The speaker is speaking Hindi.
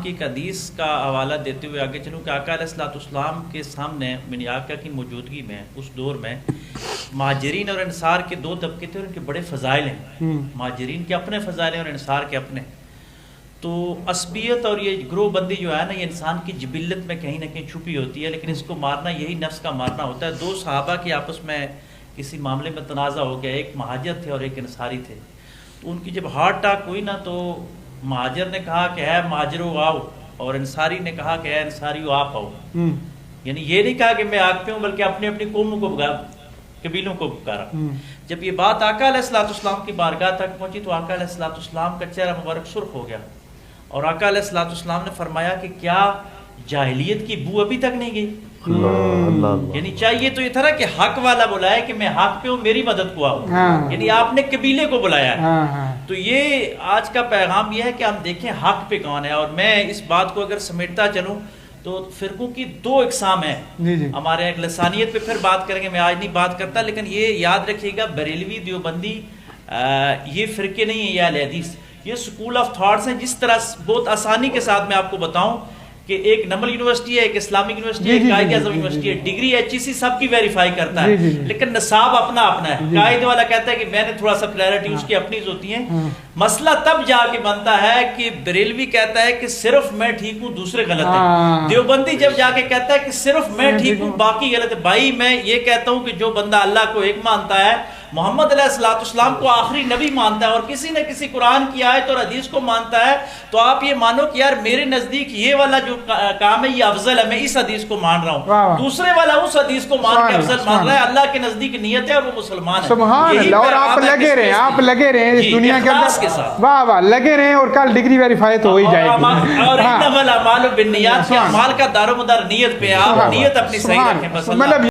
की एक हदीस का हवाला देते हुए आगे चलूँ कि आका अलैहिस्सलाम के सामने यानी आका की मौजूदगी में उस दौर में महाजरीन और अंसार के दो तबके थे और उनके बड़े फ़ज़ाइल हैं। महाजरीन के अपने फ़ज़ाइल हैं और अंसार के अपने। तो असबियत और ये ग्रोहबंदी जो है ना, ये इंसान की जिबिल्लत में कहीं ना कहीं छुपी होती है, लेकिन इसको मारना यही नफ्स का मारना होता है। दो सहाबा के आपस में किसी मामले में तनाज़ा हो गया, एक महाजर थे और एक अंसारी थे। तो उनकी जब हार्ट अटैक हुई ना, तो महाजर ने कहा कि है महाजरो आओ, और अंसारी ने कहा कि है अंसारी आप आओ। यानी ये नहीं कहा कि मैं आग पे हूँ, बल्कि अपनी अपनी कौम को कबीलों को पुकारा। जब ये बात आका अलैहिस्सलाम की बारगाह तक पहुंची तो आका अलैहिस्सलाम का चेहरा मुबारक सुर्ख हो गया और आका अलैहिस्सलाम ने फरमाया कि क्या जाहिलियत की बू अभी तक नहीं गई? यानी चाहिए तो ये था ना कि हक वाला बुलाया कि मैं हक पे हूँ, मेरी मदद को आओ। यानी आपने कबीले को बुलाया है। तो ये आज का पैगाम ये है कि हम देखें हक पे कौन है। और मैं इस बात को अगर समेटता चलूं तो फिरकों की दो इकसाम है हमारे। एक लसानियत पे फिर बात करेंगे, मैं आज नहीं बात करता, लेकिन ये याद रखिएगा बरेलवी देवबंदी ये फिरके नहीं है, ये अहले हदीस, ये स्कूल ऑफ थॉट्स हैं। जिस तरह बहुत आसानी के साथ मैं आपको बताऊं कि एक नमल यूनिवर्सिटी है, एक इस्लामिक यूनिवर्सिटी है, एक कायदे आज़म यूनिवर्सिटी है, डिग्री HEC सबकी वेरीफाई करता है, लेकिन नसाब अपना अपना है। कायदे वाला कहता है कि मैंने थोड़ा सा क्लैरिटी, उसकी अपनी होती है। मसला तब जाके बनता है कि बरेलवी कहता है कि सिर्फ मैं ठीक हूँ, दूसरे गलत है। देवबंदी जब जाके कहता है कि सिर्फ मैं ठीक हूँ, बाकी गलत है। भाई मैं ये कहता हूँ कि जो बंदा अल्लाह को एक मानता है, मोहम्मद अलैहिस्सलाम को आखिरी नबी मानता है और किसी न किसी कुरान की आयत और हदीस को मानता है, तो आप ये मानो कि यार मेरे नजदीक ये वाला जो काम है ये अफजल है, मैं इस हदीस को मान रहा हूँ, दूसरे वाला उस हदीस को मान के अफजल मान रहा है। अल्लाह के नजदीक नियत है और वो मुसलमान है। सुभान अल्लाह। और आप लगे रहे, आप लगे रहे इस दुनिया के अंदर, वाह वाह, लगे रहे और कल डिग्री वेरीफाई तो हो ही जाएगी। और इन्नमल अमालु बिन्नियात, अमाल का दारोमदार नियत पे, आप नियत अपनी सही रखें बस।